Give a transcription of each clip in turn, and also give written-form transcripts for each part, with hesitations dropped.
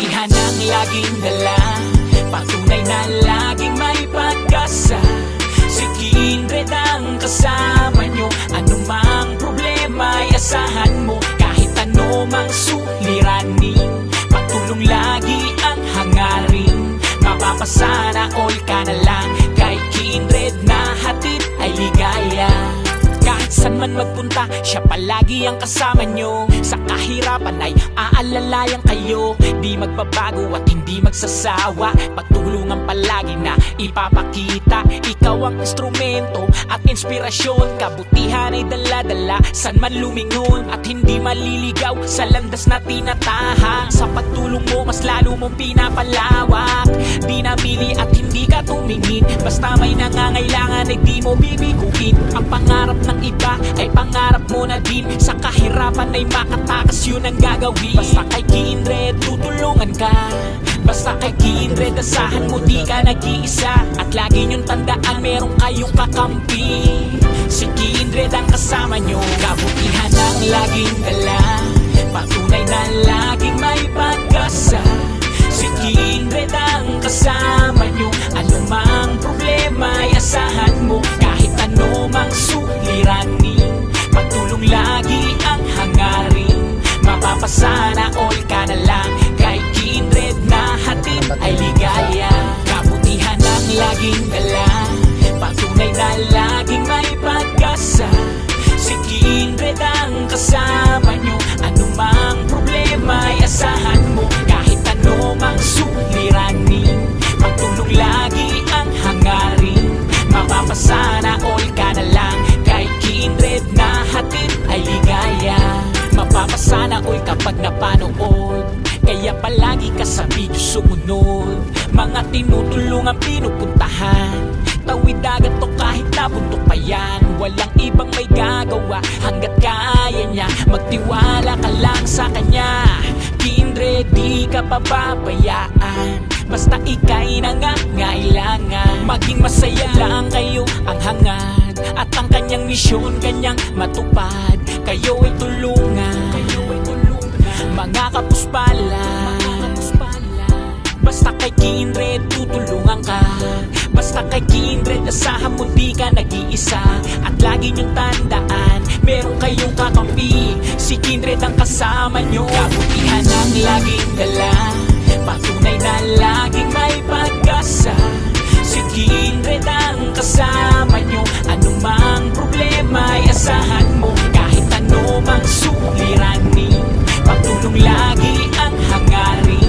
kabutihan ang laging dala, patunay na laging may pag-asa. Si Kindred ang kasama nyo, anumang problema ay asahan mo. Kahit ano mang suliranin, patulong lagi ang hangarin. Mapapasana all ka na lang, kay Kindred na hatid ay ligaya. Kahit saan man magpunta, siya palagi ang kasama nyo. Sa kahirapan ay aalalayan kayo. Di magbabago at hindi magsasawa, pagtulungan palagi na ipapakita. Ikaw ang instrumento at inspirasyon, kabutihan ay dala-dala saan man lumingon. At hindi maliligaw sa landas na tinatahak. Sa pagtulong mo mas lalo mong pinapalawak. Di namili at hindi ka tumingin, basta may nangangailangan ay di mo bibiguin. Ang pangarap ng iba ay pangarap mo na din, sa kahirapan ay makatakas yun ang gagawin. Basta kay Kindred tutulungan ka, basta kay Kindred asahan mo di ka nag-iisa. At lagi niyong tandaan meron kayong kakampi, si Kindred ang kasama nyo. Kabutihan ang laging dala, patunay na laging may pag-asa. Si Kindred ang kasama nyo, anumang problema ay asahan mo. Kahit ano mang suliranin, pagtulong lagi ang hangarin. Mapapasana all ka na lang, kay Kindred na hatid ay ligaya. Kabutihan ang laging dala, patunay na laging may pag-asa. Si Kindred ang kasama nyo, anumang problema ay asahan mo. Kahit ano mang suliranin, pagtulong lagi ang hangarin. Mapapasana all ka na lang, kay Kindred na hatid ay ligaya. Mapapasana all kapag napanood, kaya palagi ka sa video sumunod. Mga tinutulungan pinupuntahan, tawid dagat to kahit nabundok pa yan. Walang ibang may gagawa hanggat kaya niya, magtiwala ka lang sa kanya. Kindred di ka pababayaan, basta ika'y nangangailangan. Maging masaya lang kayo ang hangad, at ang kanyang misyon kanyang matupad. Kayo ay tulungan, mga kapuspala. Basta kay Kindred tutulungan ka, basta kay Kindred asahan mo di ka nag-iisa. At lagi niyong tandaan meron kayong kakampi, si Kindred ang kasama nyo. Kabutihan ang laging dala, patunay na laging may pag-asa. Si Kindred ang kasama nyo, anumang problema ay asahan mo. Kahit ano mang suliranin, pagtulong lagi ang hangarin.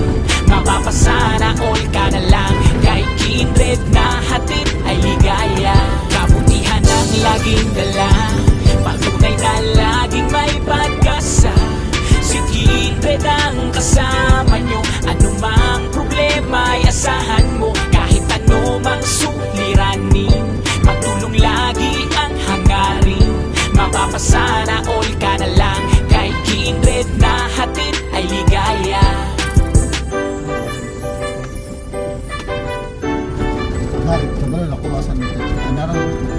Mapapasana all ka na lang, kay Kindred na hatid ay ligaya. Kabutihan ang laging dala, patunay na laging may pag-asa. Si Kindred ang kasama nyo, anumang problema ay asahan mo. Kahit ano mang suliranin, pagtulong lagi ang hangarin. Mapapasana all ka na lang, kay Kindred na hatid ay ligaya. Narik, coba lah kuasan itu. Anarang begini.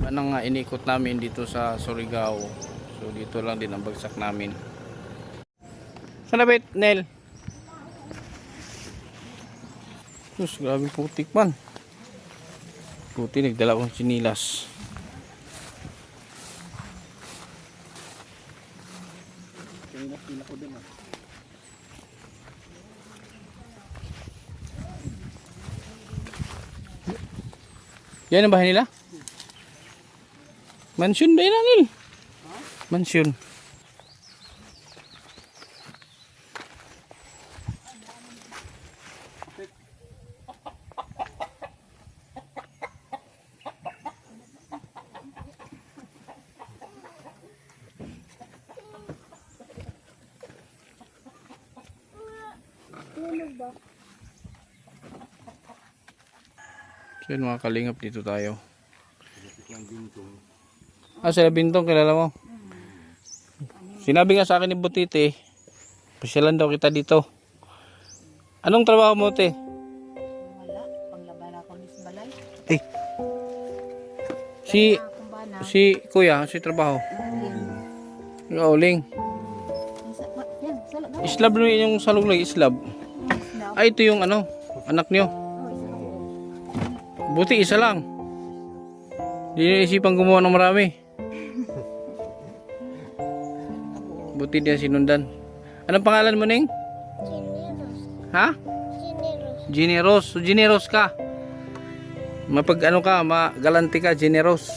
Ano nga inikot namin dito sa Surigao. So dito lang din ang bagsak namin. Sana bet, Nel? Sus, grabe putik man. Puti, nagdala akong sinilas. Yan ang bahay nila? Mansion ba yun, Nil? Mansion. So yun mga kalingap, dito tayo. Sila Bintong, kilala mo? Sinabi nga sa akin ni Butite, pasyalan daw kita dito. Anong trabaho mo, te? Wala, panglaban ako ni balay. Si Kuya, si trabaho. Gauling. Yan, salak na. Islab na yung salunglay, islab. Ay, ito yung ano, anak nyo. Buti isa lang. Hindi nyo isipang gumawa ng marami. Buti din sinundan. Anong pangalan mo, Ning? Ha? Generous. So, generous ka. Mapag ano ka, magalanti ka, generous.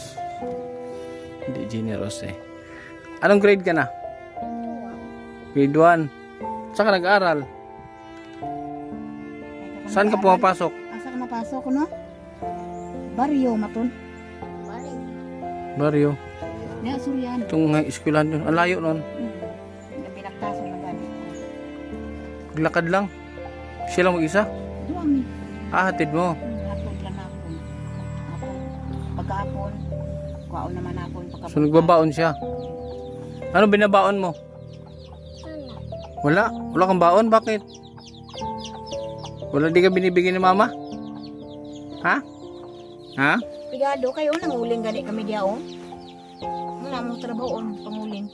Hindi generous eh. Anong grade ka na? Grade 1. Saan ka nag-aaral? Saan ka pumapasok? Asa ka napasok, no? Baryo, maton. Barrio. Nga, Suriano. Itong eskwelahan yun. Ang layo nun. Pinagtaso na gani. Maglakad lang. Siya lang mag-isa. Duwami. Hatid mo. Hapon lang ako. Hapon. Pagkahapon, kuwaon naman ako. So nagbabaon siya. Ano binabaon mo? Wala. Wala kang baon? Bakit? Wala di ka binibigyan ni mama? Ha? Ha? Pigado kayo, nanguling gani kami diyaon. Wala mong trabahoon, panguling.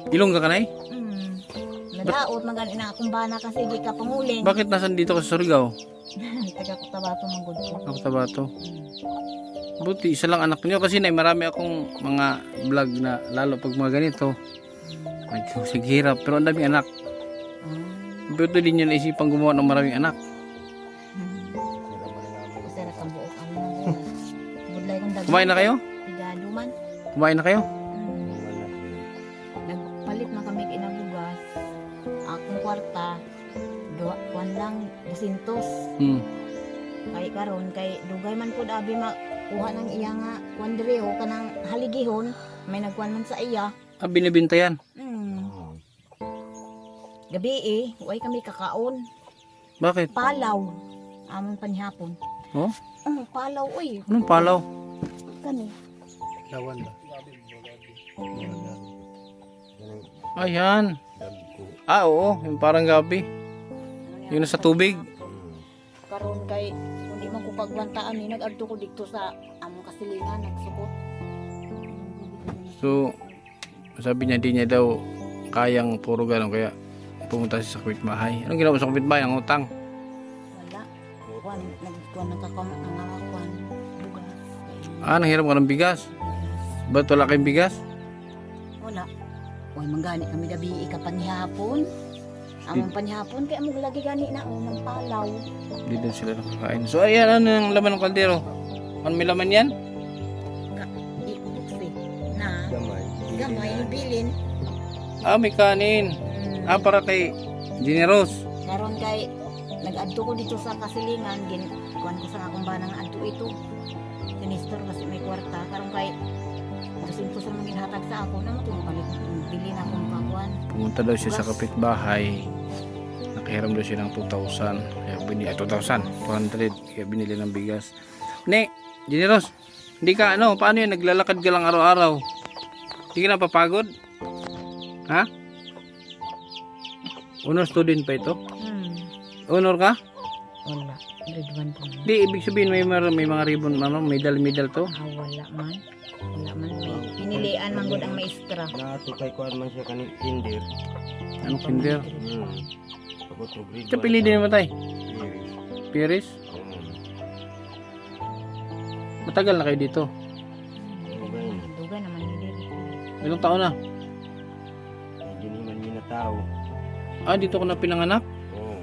Ilong ka kanay? Nadaot, magani na akong bana kasi di ka panguling. Bakit nasan dito ka sa Surigao? Taga Cotabato, manggod ko. Ako Tabato. Buti isa lang anak niyo kasi marami akong mga vlog na lalo pag mga ganito. Nagsisighirap pero ang daming anak. Buti din niyo naisipang gumawa ng maraming anak. Sara ka buok ano. Budlay kong dagat. Kumain na kayo? Pigado man. Kumain na kayo? Nagpalit na kami kinabugas. Akong kwarta, kuwan lang, 200. Kay karon kay dugay man pud abi makuha ng iya nga kuwan diri o kanang haligihon, may nagkuan man sa iya. Binibinta yan. Gabi way kami kakaon. Bakit? Palaw. Amon panihapon. Oh? Palaw oy. Anong palaw? Kani. Lawan ba? Ayan. Oo. Yung parang gabi. Yung nasa tubig. Karon kay kundi man ko pagwantaan ni nag-adto ko dito sa among kasilingan nagsukot. So, sabi niya di niya daw kayang puro ganun kaya pumunta siya sa kapitbahay. Anong ginawa sa kapitbahay? Ang utang. Wala. Kuan nagkuan ng kakam ang kuan bugas. Nanghiram ka ng bigas. Ba't wala kayong bigas? Wala. Way manggani kami gabi panihapon. Among panihapon kay among lagi gani na ng palaw. Hindi din sila nakakain. So ayan, ano yung laman ng kaldero? Ano may laman yan? Buksi na gamay bilin. May kanin. Para kay Generous. Karon kay nag-adto ko dito sa kasilingan kuan ko sa akong banang adto ito. Sinistor kasi may kwarta karon kay kasi ko sa mga ginhatag sa ako na matulog bili na akong kakuan. Pumunta daw siya sa kapitbahay. Nakahiram daw siya ng 2,000. Kaya binili, 2,000. 200. Kaya binili ng bigas. Ne, Generous, hindi ka paano yan? Naglalakad ka lang araw-araw. Hindi ka napapagod? Ha? Honor student pa ito? Honor ka? Wala. Grade 1 po. Di, ibig sabihin may mga ribbon, medal to? Wala man. Wala man. Pinilian man gud ang maestra. Natukay ko man siya kaning kinder. Anong kinder? Pagod ko grade. Ito pili din naman tayo. Piris? Matagal na kayo dito? Dugay naman hindi. Ilang taon na? Hindi naman yun na tao. Dito ko na pinanganak? Oo.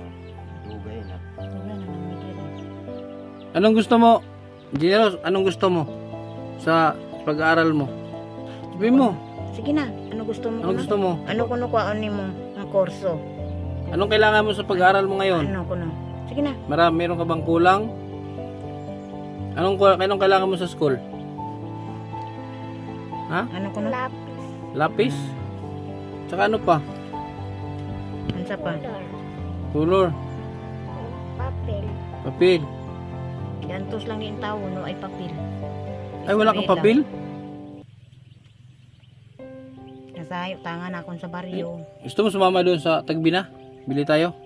Dugay na. Dugay naman hindi. Anong gusto mo? Generous, anong gusto mo? Sa pag-aaral mo? Sabihin mo. Sige na. Ano gusto mo? Anong gusto mo? Ano kuno kuan nimo ang kurso? Anong kailangan mo sa pag-aaral mo ngayon? Ano kuno? Sige na. Meron ka bang kulang? Anong kailangan mo sa school? Ha? Ano kuno? Lapis? Tsaka ano pa? Ansa pa? Color? Papel? Gantos lang din tawo no ay papel. Ay, wala kang papel? Nasayo tangan akon sa baryo. Gusto mo sumama doon sa Tagbina? Bili tayo?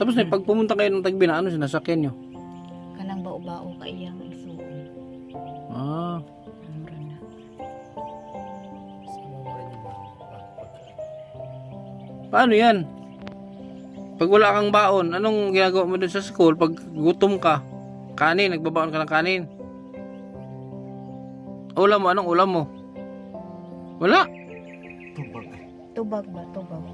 Tapos na, pag pumunta kayo ng Tagbina, ano sinasakyan nyo? Kanang bao-bao ka iyang isuon. Ah, Mura na. Paano yan? Pag wala kang baon, anong ginagawa mo dun sa school? Pag gutom ka, kanin, nagbabaon ka ng kanin. Ulam mo, anong ulam mo? Wala. Tubag. Tubag ba? Tubag.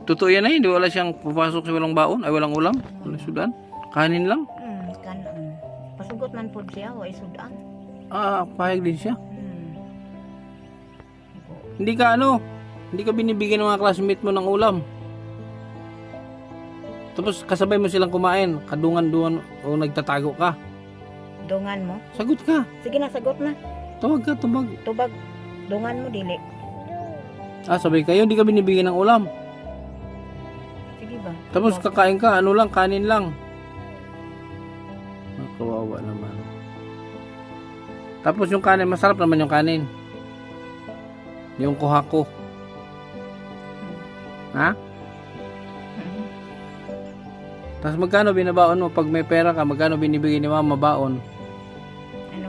Totoo yan ay, hindi wala siyang papasok sa walang baon, ay walang ulam, walang sudan. Kanin lang. Pasugot man po siya, o sudan. Pahig din siya. Hindi ka binibigyan ng mga classmate mo ng ulam. Tapos kasabay mo silang kumain, kadungan-dungan o nagtatago ka. Dungan mo? Sagot ka. Sige na, sagot na. Tawag ka, tawag. Tubag. Dungan mo, dili. Sabay kayo, hindi ka binibigyan ng ulam. Sige ba? Tapos kakain ka, ano lang, kanin lang. Kawawa naman. Tapos yung kanin, masarap naman yung kanin. Yung kuha ko. Ha? Tapos magkano binabaon mo pag may pera ka? Magkano binibigay ni mama baon? Ano?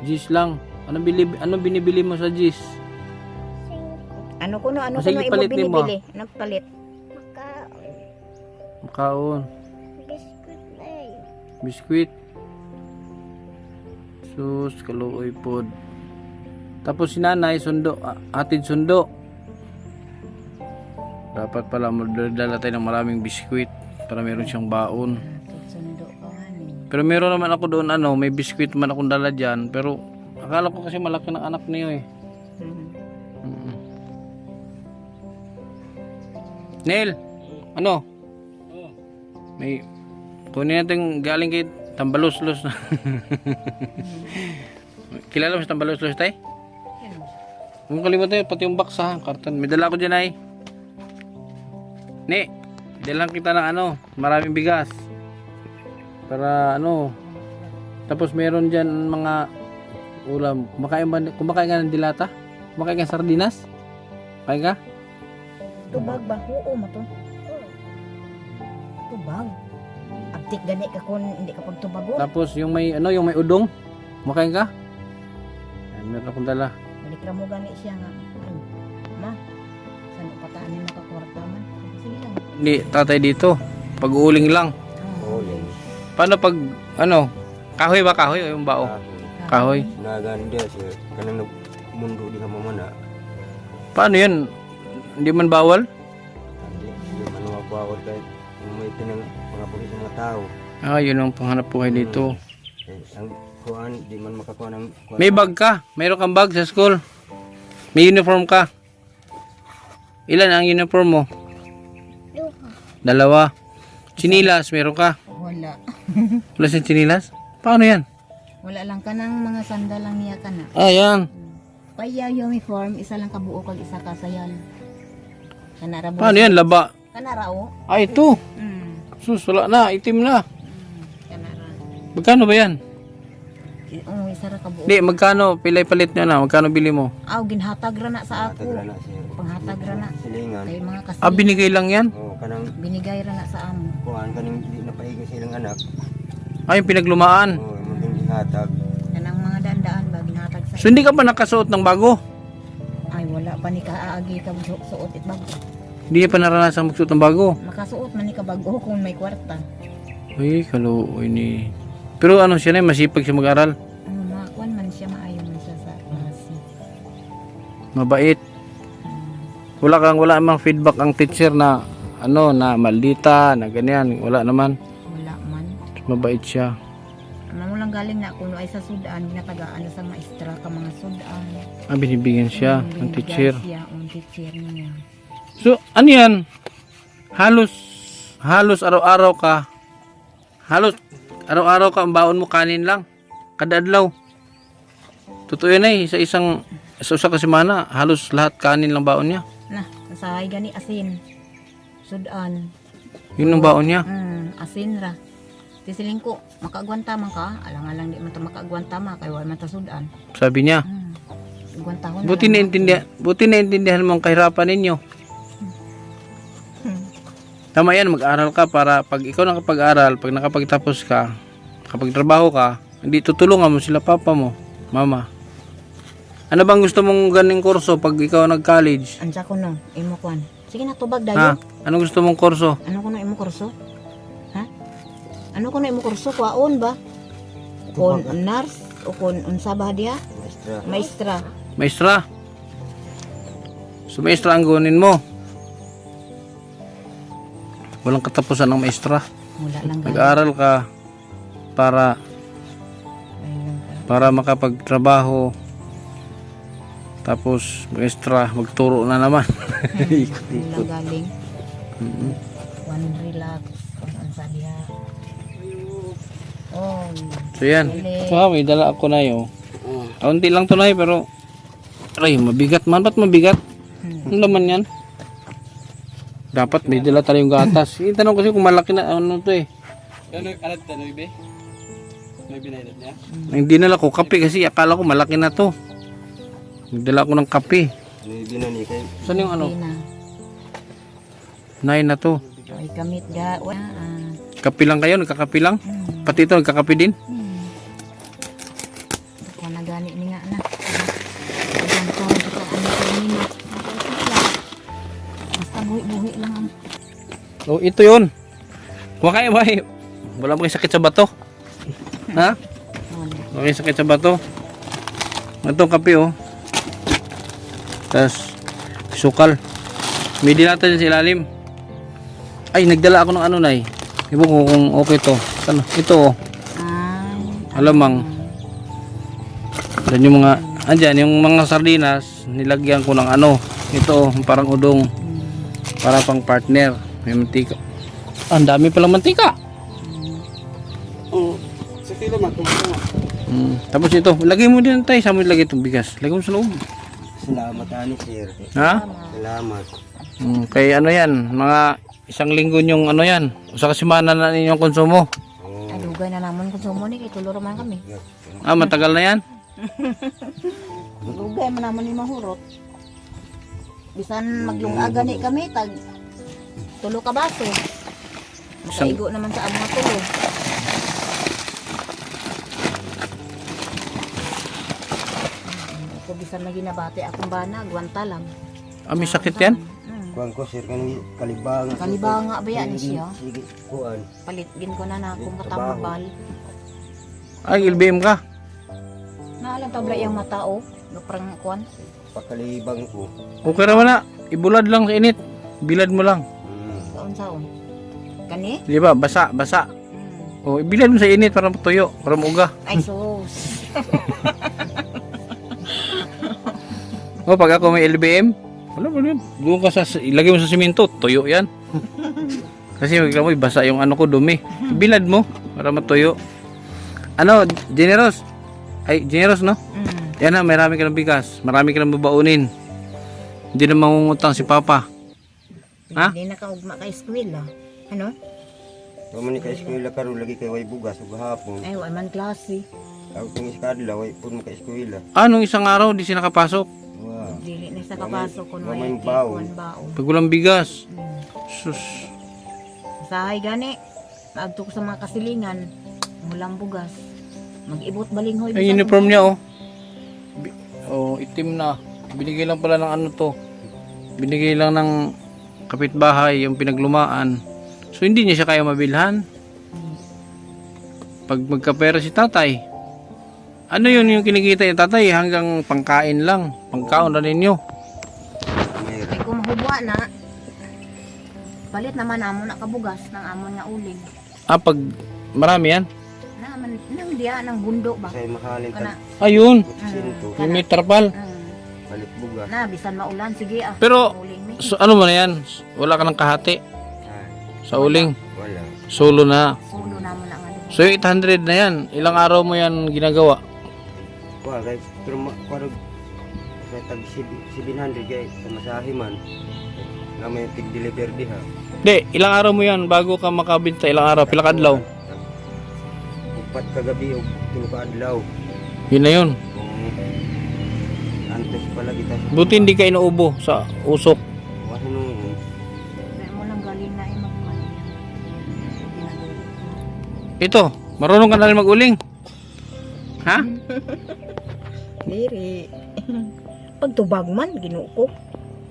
Gis lang. Anong binibili mo sa gis? Ano kuno Sige, imo palit ni mo. binibili? Ano palit? Makaon. Biskuit. Sus, kaluoy pod. Tapos si nanay, sundo, atid sundo. Dapat pala dala tayo ng maraming biskuit para meron siyang baon. Sundo ka Pero meron naman ako doon, may biskuit man akong dala dyan. Pero akala ko kasi malaki ng anak niyo eh. Neil, may kunin natin galing kay Tambaluslos. Kilala mo si Tambaluslos, tay? Huwag kalimutan yun, pati yung box ha, karton. May dala ko dyan ay. Ne, dalang kita ng maraming bigas. Para tapos meron dyan mga ulam. Kumakain ka ng dilata? Kumakain ka ng sardinas? Kain ka? Tubag ba? Oo, mato. Tubag. Abtik gani ka kung hindi ka pagtubago. Tapos yung may udong. Kumakain ka? Ayan, meron akong dala. Balik ra mo gani siya nga. Ay, ma, saan pataan ni makakwarta man? Sige lang. Hindi, tatay dito. Pag-uuling lang. Uling. Paano pag, kahoy ba kahoy o yung bao? Kahoy. Naganda siya. Kanang mundo di ka mamana. Paano yan? Hindi man bawal? Hindi man mabawal kahit may tinang mga pulis ng mga tao. Yun ang panghanap buhay dito. Ang kuhaan, di man makakuha ng kuhaan. May bag ka? Mayroon kang bag sa school? May uniform ka? Ilan ang uniform mo? 2. Chinilas, meron ka? Wala. Wala siyang chinilas? Paano yan? Wala lang ka ng mga sandal lang niya ka na. Yan. Kaya uniform, isa lang kabuo kag isa kasayan. Kanara mo. Paano yan? Laba? Kanara o? Ito. Sus, wala na. Itim na. Kanara. Magkano ba yan? Isa ra kabuo. Di, magkano? Pilay palit nyo na. Magkano bili mo? Ginhatag ra na sa ako. Tagra na siya. Panghatag ra na. Silingan. Kay mga kasi Binigay lang yan? Kanang binigay ra na sa amo. kuhaan kaning di napaigay silang anak. Yung pinaglumaan. Munting ihatag. Kanang mga dandaan ba ginhatag sa. So, hindi ka pa nakasuot ng bago? Ay wala pa ni kaagi ka suot it bago. Hindi niya pa naranasan magsuot ng bago? Makasuot man ni ka bago kung may kwarta. Uy, kaluoy ni. Pero siya na, masipag siya mag-aral. Makuan man siya, maayo man siya sa klase. Mabait. Wala namang feedback ang teacher na na maldita, na ganyan. Wala naman. Wala man. Mabait siya. Ano mo lang galing na kung ay sa sudan, ginatagaan na sa maestra ka mga sudan. Binibigyan siya ng teacher. Siya, ang teacher niya. So, ano yan? Halos araw-araw ka. Araw-araw ka ang baon mo kanin lang. Kada adlaw. Totoo yan sa isa ka semana, halos lahat kanin lang baon niya. Na, nasahay gani asin. Sudan. Yun ang baon niya. Asin ra. Tisiling ko, makagwanta man ka. Alang-alang di man ta makagwanta man, kay wala man ta sudan. Sabi niya. Gwantahon Buti naintindihan mo ang kahirapan ninyo. Tama yan, mag-aral ka para pag ikaw nakapag-aral, pag nakapagtapos ka, kapag trabaho ka, hindi tutulungan mo sila papa mo, mama. Ano bang gusto mong ganing kurso pag ikaw nag-college? Ansa ko no, imo kwan. Sige na tubag Ha? dayo. Ano gusto mong kurso? Ano ko no imo kurso? Ha? Ano ko no imo kurso? Kwaon ba? Kon nurse o kon unsa ba diha? Maestra. Maestra. Maestra? So maestra ang gunin mo? Walang katapusan ng maestra. Wala lang galing. Nag-aaral ka para Ayun lang. para makapagtrabaho. Tapos maestra magturo na naman. Ayun lang galing. One relax. Kung unsa diha. Oh. So yan. So may dala ako na yun. Kaunti lang to na pero aray, mabigat man. Ba't mabigat? Ano naman yan? Dapat may dala tayong gatas. Itanong kasi kung malaki na ano to eh. Hindi nala ko kape kasi akala ko malaki na to. Nagdala ko ng kape. Hindi na ni kay. Saan yung ano? Na. 9 na to. Ay kamit ga. Kape lang kayo? Nagkakape lang? Pati ito nagkakape din? Kung nagani ni nga na. Ayan ko ito ano ko ni na. Basta buhi-buhi lang ang Oh, ito yun. Huwag kayo ba eh. Wala mo kayo sakit sa bato? Ha? Wala kayo sakit sa bato? Itong kape oh. Tapos sukal. May dilata dyan sa ilalim. Ay, nagdala ako ng ano na eh. Ibo ko kung okay to. Ano? Ito oh. Alamang. Dan yung mga, andyan, yung mga sardinas, nilagyan ko ng ano. Ito oh, parang udong. Para pang partner. May mantika. Ang dami palang mantika. Oh, sa kilo man Tapos ito, lagay mo din tayo. Saan mo ilagay itong bigas? Lagay mo sa loob. Salamat ani sir. Ha? Salamat. Kay ano yan, mga isang linggo yung ano yan. Sa kasimana na ninyong konsumo. Oh. ay dugay na naman kung sumo ni kay tuloro man kami. Ah, matagal na yan. Dugay man naman ni mahurot. Bisan maglungaga ni kami tag tulo ka baso. Masaigo naman sa among tulo. Ako bisan na ginabati akong banag, wanta lang. Ah, may sakit yan? Kuan ko sir kanang kalibang. Kalibanga ba yan siya? Sige, kuan. Palitgin ko na akong katamabal. Ay, LBM ka. Naalang tabla yung mata o. Gaprang kuan. Pakalibang ko. Okay naman na. Ibulad lang sa init. Bilad mo lang. Saon-saon. Kani? Di ba? Basa, basa. O, ibilad mo sa init para matuyo. Para muuga. Ay sus. O, pag ako may LBM, wala mo yun. Doon ka sa, ilagay mo sa simento. Tuyo yan. Kasi magkala mo, basa yung ano ko, dumi. Ibilad mo para matuyo. Ano, generous? Ay, generous, no? Yan na, marami ka ng bigas. Marami ka ng babaunin. Hindi na mangungutang si Papa. Ha? Hindi na ka ugma ka eskwela. Ano? Wa man ka eskwela karon lagi kay way bugas ug gahapon. Ay, wala man klase. Ako kung iskadla way pud ka eskwela. Nung isang araw, di siya nakapasok. Wow. Dili na sa kapasok kung Wa may man baon. baon. Pag walang bigas. Sus. Sahay gani. Maagto ko sa mga kasilingan. Mulang bugas. Mag-ibot balinghoy. Ay, uniform niya, oh. Itim na. Binigay lang pala ng ano to. Binigay lang ng kapitbahay yung pinaglumaan. So, hindi niya siya kaya mabilhan. Pag magkapera si tatay, ano yun yung kinikita yung tatay? Hanggang pangkain lang. Pangkaon na ninyo. Ay kung mahubwa na, palit naman amon na kabugas ng amon nga uling. Pag marami yan? Naman, nang diya, ng bundo ba? Say mahalin Kana, tag Ayun. sinto. Yung may tarpal. Balik bugas. na, bisan maulan, sige ah. Pero, Uling mi. so, ano mo na yan? Wala ka ng kahati sa uling. Wala. Solo na. Sulo naman ang ano. So, yung 800 na yan. Ilang araw mo yan ginagawa? Wa kay pero karog kay tag 700 kay masahe man. Na may tig deliver diha. Hindi, ilang araw mo yan bago ka makabinta? Ilang araw? Pila kadlaw? Upat kagabi og tulo ka adlaw. Yun na yun. Antes pala kita. Buti hindi ka inuubo sa usok. Wa nung Dahil mo lang galing na yung magmali. Ito, marunong ka na rin mag-uling. Ha? Diri. Pagtubag man, Ginoo ko.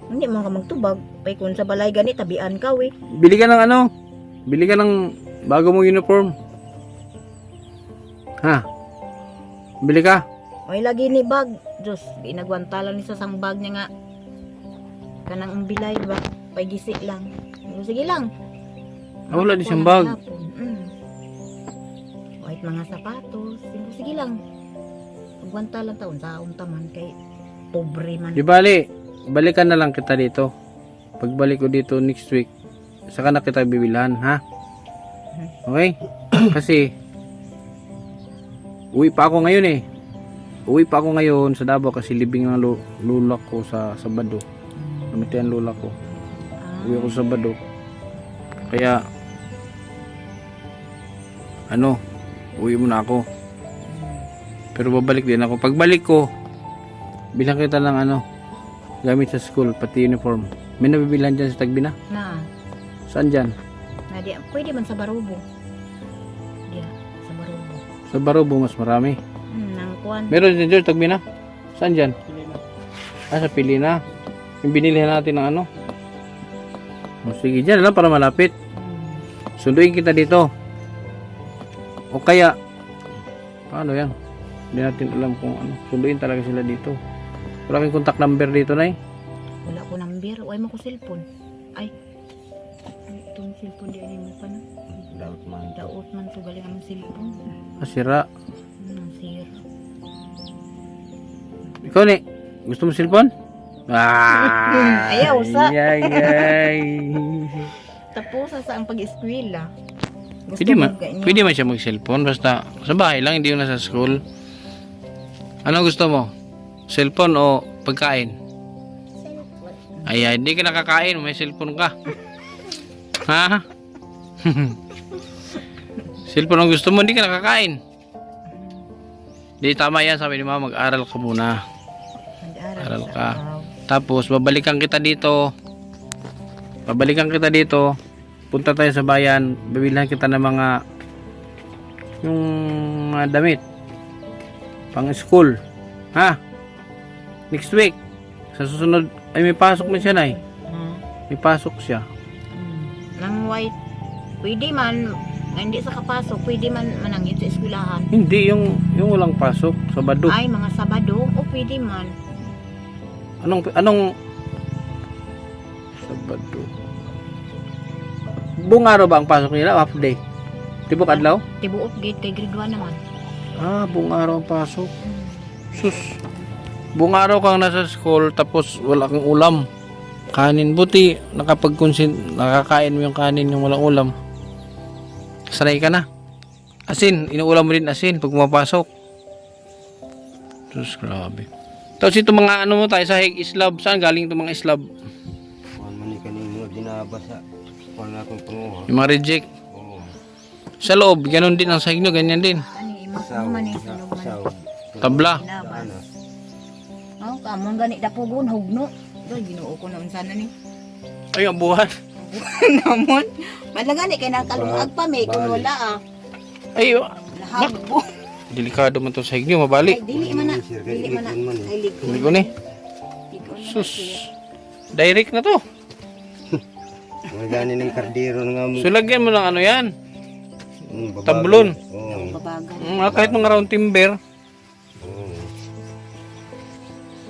Hindi man ka magtubag. Pay kung sa balay gani, tabian ka we. Bili ka ng ano? Bili ka ng bago mong uniform. Ha? Bili ka? May lagi ni bag. Diyos, ginagwanta lang ni sa sang bag niya nga. Kanang ang bilay ba? Pay gisi lang. Sige lang. Ah, wala di siyang bag. Kahit mga sapatos. Sige lang. Pagwanta lang taon sa taman kay pobre man. Di bali, balikan na lang kita dito. Pagbalik ko dito next week, saka na kita bibilhan, ha? Okay? Kasi, uwi pa ako ngayon eh. Uwi pa ako ngayon sa Davao kasi libing ng lula ko sa Sabado. Namatay ang lula ko. Uwi ako sa Sabado. Kaya, uwi muna ako. Pero babalik din ako. Pagbalik ko, bilang kita ng gamit sa school, pati uniform. May nabibilhan dyan sa Tagbina? Na. Saan dyan? Pwede man sa Barubo. Sa Barubo. Sa Barubo mas marami. Nang kuan. Meron dyan dyan, Tagbina? Saan dyan? Sa Pilina. Yung binilihan natin ng sige, dyan lang para malapit. Sunduin kita dito. O kaya, paano yan? Hindi natin alam kung sunduin talaga sila dito. Wala kang contact number dito, Nay? Wala ko number. Uy mo ko cellphone. Ay. Itong cellphone di ay mo pa na. Daot man to galing ang cellphone. Sira. Sir. Ikaw, ni? Gusto mo cellphone? Ayaw, sa. Ay. Tapos sa ang pag-eskwela. Pwede man siya mag-cellphone. Basta sa bahay lang, hindi yung nasa school. Ano gusto mo? Cellphone o pagkain? Ay, hindi ka nakakain. May cellphone ka. Ha? Cellphone ang gusto mo, hindi ka nakakain. Di tama yan, sabi ni mama, mag-aral ka muna. Aral ka. Tapos, babalikan kita dito. Punta tayo sa bayan. Babilhan kita ng yung mga damit. Pang school. Ha? Next week. Sa susunod, ay may pasok man siya, Nay. May pasok siya. Nang white. Pwede man, hindi sa kapasok, pwede man manangit sa eskwelahan. Hindi, yung walang pasok. Sabado. Ay, mga Sabado, o pwede man. Anong Sabado? Buong araw ba ang pasok nila? Half day? Tibok adlaw? Tibuok gate kay grade 1 naman. Buong araw ang pasok. Sus. Buong araw kang nasa school tapos wala kang ulam. Kanin. Buti nakakain mo yung kanin yung walang ulam. Sanay ka na. Asin. Inuulam mo din asin pag pumapasok. Sus, grabe. Tapos ito mga mo tayo sa islab. Saan galing itong mga islab? Mani kaning mga ginabasa. Wala akong panguha. Yung mga reject. Oo. Sa loob, ganun din ang sahig nyo, ganyan din. Pasaw. Pasaw. Tabla. Ano? Oh, kamon gani dapugon hugno. Dol Ginoo ko naman sana ni. Ay, ang buwan. Namon. Malagani kay nakalungag pa may kun wala Ay, Lahabo. delikado man to sa hig nyo, mabali. Ay dili man na. Dili man na. Ay ligo. Hindi ko ni. Sus. Direct na to. Mga gani ng kardero nga mo. So, lagyan mo ng yan. Babagan. Tablon. Oo. Babagan. Kahit mga round timber. Oo.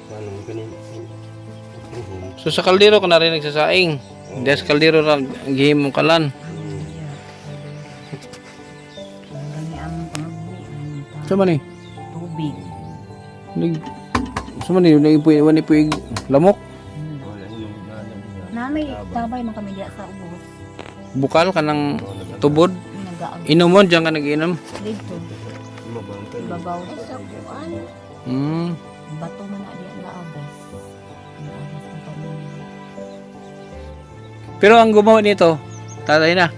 Paano mo kanin? So, sa kaldero ka na rin nagsasaing. Hindi sa kaldero na gihim mong kalan. Gani ang Sa man eh? tubig. Sa man eh? Wanipuig lamok? Wala yung Namay tabay man kami diya sa ubos. Bukal ka ng tubod? Nagaag Inom mo, diyan ka nag-inom? dito. mabangkan. Babaw sa kuan. Bato man na diya nga agas. Ang agas ang pamilya. Pero ang gumawa nito, tatay na,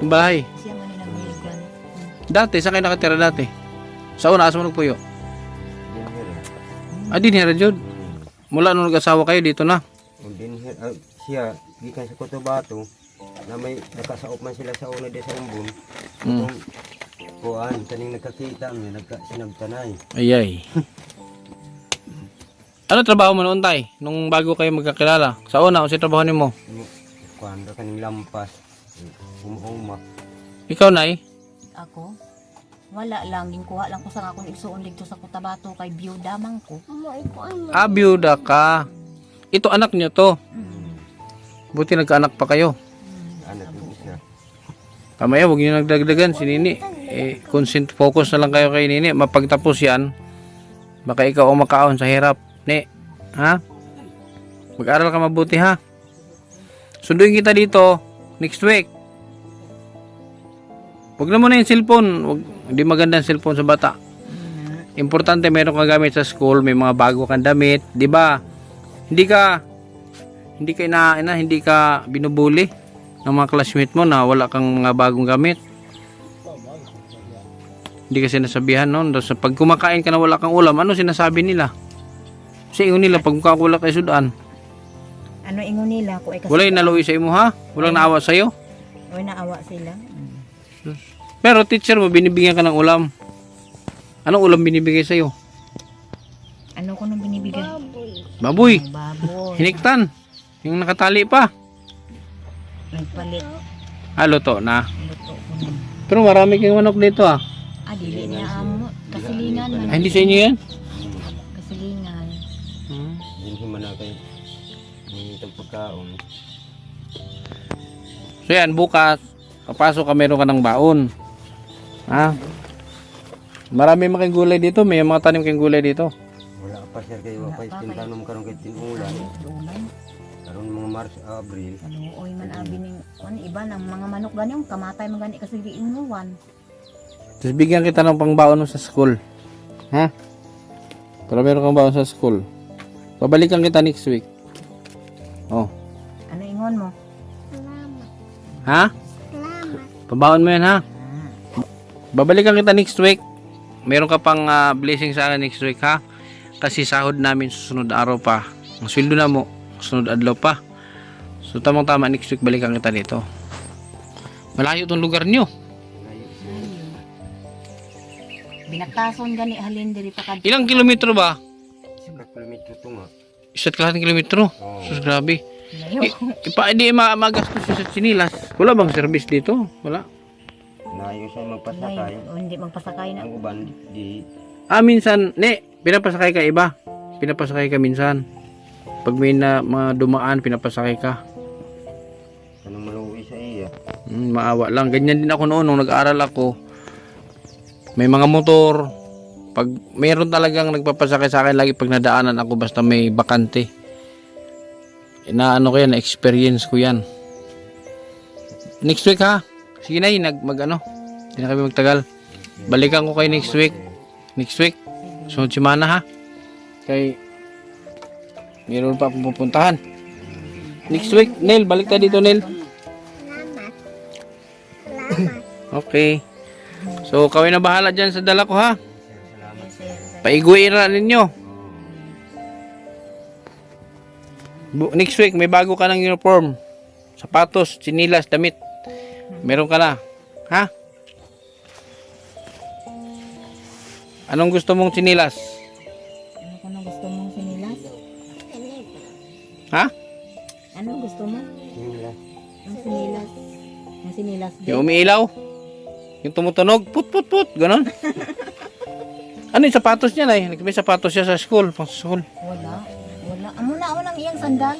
yung bahay. Siya man ni nagmiligan. Dati, saan kayo nakatira dati? Sa una, asa mo nagpuyo? Dinhera jud. Mula nung nag-asawa kayo, dito na. Siya, gikan sa Cotabato, na may nakasaop man sila sa una di sa umbon. Itong kuan, kaning nakakita mo, sinagtanay. Ayay. Ano trabaho mo noon, tay? Nung bago kayo magkakilala? Sa una, o si trabaho mo? Kuan ra kaning lampas. Uma. Ikaw, nay? Ako, wala lang. Ginkuha lang ko sa akong igsuon dito sa Cotabato kay biyuda man ko. Ah, byuda ka. Ito anak nyo to. Buti nagkaanak pa kayo. Anak ng isa. Kamaya, huwag nyo nagdagdagan si Nini. Consent focus na lang kayo kay Nini. Mapagtapos yan, baka ikaw ang makaon sa hirap. Ne, ha? Mag-aral ka mabuti, ha? Sunduin kita dito next week. Huwag na muna yung cellphone. Hindi maganda yung cellphone sa bata. Importante meron kang gamit sa school, may mga bago kang damit, 'di ba? Hindi ka binubuli ng mga classmate mo na wala kang mga bagong gamit. Hindi ka sinasabihan noon. Sa pag kumakain ka na wala kang ulam, ano sinasabi nila? Kasi ingon nila pag mukha kay sudan. Ano ingon nila ko ay kasi Wala yung naluwi sa imo, ha? Walang naawa sa'yo. oy naawa sila. Pero teacher mo, binibigyan ka ng ulam. Anong ulam binibigay sa'yo? Ano ko nang binibigay? Baboy. Baboy. Hiniktan. Yung nakatali pa. Nagpalit. Luto na. Luto ko na. Pero marami kang manok dito, ah. Dili niya amo. Kasilingan man. Hindi sa inyo yan? Kasilingan. Hindi man na kay ni pagkaon. So yan, bukas, papasok ka, meron ka ng baon. Ha? Marami mga gulay dito. May mga tanim kang gulay dito. Wala pa sir kay wa pa istintanom karon kay tinulan. Duman. Karon mga March, Abril. Oy man abi ning iba ng mga manok gani yung kamatay man gani kasi di inuwan. Tapos bigyan kita ng pangbaon mo sa school. Ha? Para meron kang baon sa school. Babalikan kita next week. Oh. Ano ingon mo? Ha? Pabaon mo yan, ha? Babalikan kita next week. Meron ka pang blessing sa akin next week, ha? Kasi sahod namin susunod araw pa. Ang sweldo na mo, susunod adlaw pa. So tamang tama next week balikan kita dito. Malayo tong lugar nyo. Binaktason gani halin diri pa kad. Ilang kilometro ba? Sa kilometro to nga. 1 kilometro. Oh. Sus, grabe. Layo. Hindi magastos sa sinilas. Wala bang service dito? Wala. Nayo siya magpasakay. O hindi magpasakay na. Ang uban di Minsan, pinapasakay ka iba. Pinapasakay ka minsan. Pag may mga dumaan, pinapasakay ka. kanang maluwi sa iya. Maawa lang. Ganyan din ako noon nung nag-aaral ako. May mga motor. Pag mayroon talagang nagpapasakay sa akin lagi pag nadaanan ako basta may bakante. Na experience ko yan. Next week, ha? Sige na, hindi na kami magtagal. Balikan ko kayo next week. Next week. Sunod semana, ha? Kay mayroon pa akong pupuntahan. Next week, Nel, balik tayo dito, Nel. Okay. So, kaway na bahala dyan sa dala ko, ha? Paiguira ninyo. Next week, may bago ka ng uniform. Sapatos, sinilas, damit. Meron ka na. Ha? Anong gusto mong sinilas? Ano ko na gusto mong sinilas? Ha? Ano gusto mo? Nila. Ang sinilas. Ang sinilas. Yung umiilaw? Yung tumutunog? Put, put, put. Ganon. Ano yung sapatos niya, Nay? May sapatos siya sa school. Pang school. Wala. Wala. Amo na iyang sandal.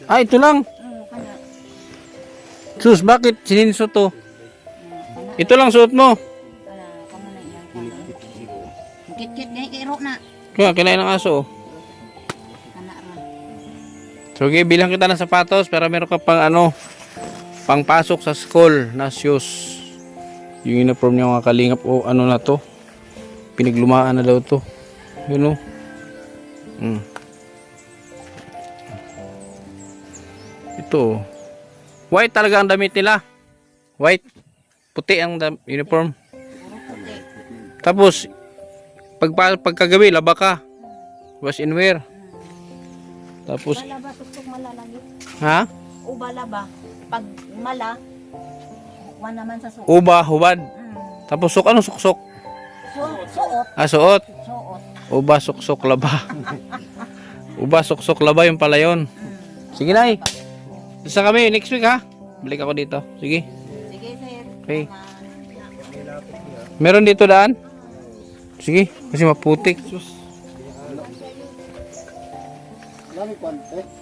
Ito lang. Kana. Sus, bakit sininso to? Ito lang suot mo. Kana kamo na iyang kana. Kit-kit gay iro na. Kaya, kinain ng aso. Oh. Kana ra. So, okay, bilang kita ng sapatos para meron ka pang pangpasok sa school na shoes. Yung uniform niya mga kalingap o na to. Pinaglumaan na daw to. Yun o. Ito. White talaga ang damit nila. White. Puti ang uniform. Tapos, pagkagabi, laba ka. Wash and wear. Tapos, Bala ba tusok malalagi? ha? O bala ba? Pag mala, wan naman sa suot. Uba, hubad. Tapos, anong suksok? Suot. Suot. Suot. Uba, suksok, laba. Ubas, suksok, labay yung pala yun. Sige nay. Isa kami next week ha. Balik ako dito. Sige. Sige, sir. Okay. Meron dito daan? Sige, kasi maputik.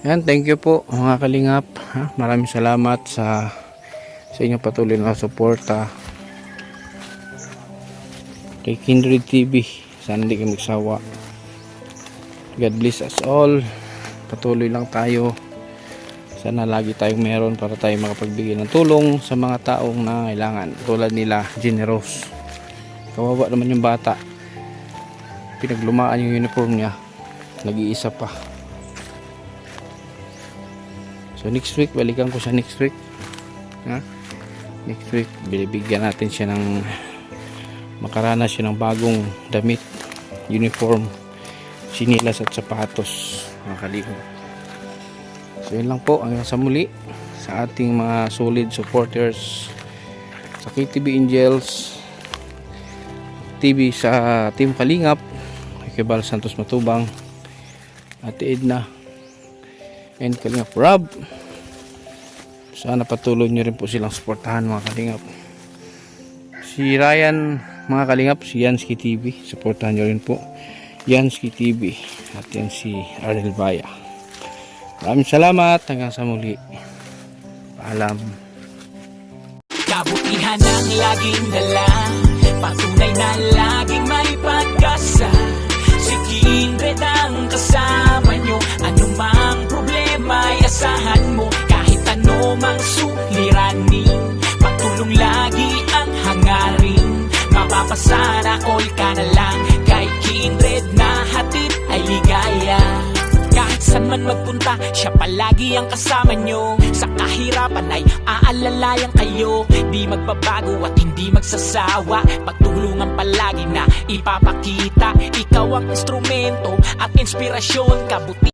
Yan, thank you po mga kalingap. Ha? Maraming salamat sa inyong patuloy na suporta kay Kindred TV. Sana hindi kayo magsawa. God bless us all. Patuloy lang tayo. Sana lagi tayong meron para tayo makapagbigay ng tulong sa mga taong nangailangan. Tulad nila, Generous. Kawawa naman yung bata. Pinaglumaan yung uniform niya. Nag-iisa pa. So next week, balikan ko siya next week. Ha? Next week, binibigyan natin siya ng makaranas siya ng bagong damit, uniform, sinilas at sapatos, mga kalingap. So yun lang po, hanggang sa muli sa ating mga solid supporters sa KTB Angels TV, sa Team Kalingap, Kebal Santos Matubang, Ate Edna, and Kalingap Rob. Sana patuloy nyo rin po silang suportahan mga Kalingap. Si Ryan mga Kalingap, si Yansky TV, suportahan nyo rin po Yansky TV, at yan si Arnel Baya. Maraming salamat, hanggang sa muli. Paalam. Kabutihan ang laging dala, patunay na laging may pag-asa. Si Kindred ang kasama nyo, anumang problema ay asahan mo. Kahit ano mang suliranin, patulong lagi ang hangarin. Mapapasana all ka na lang, kay Kindred na hatid ay ligaya. Kahit saan man magpunta, siya palagi ang kasama nyo. Sa kahirapan ay aalalayan kayo. Di magbabago at hindi magsasawa, pagtulungan palagi na ipapakita. Ikaw ang instrumento at inspirasyon, kabuti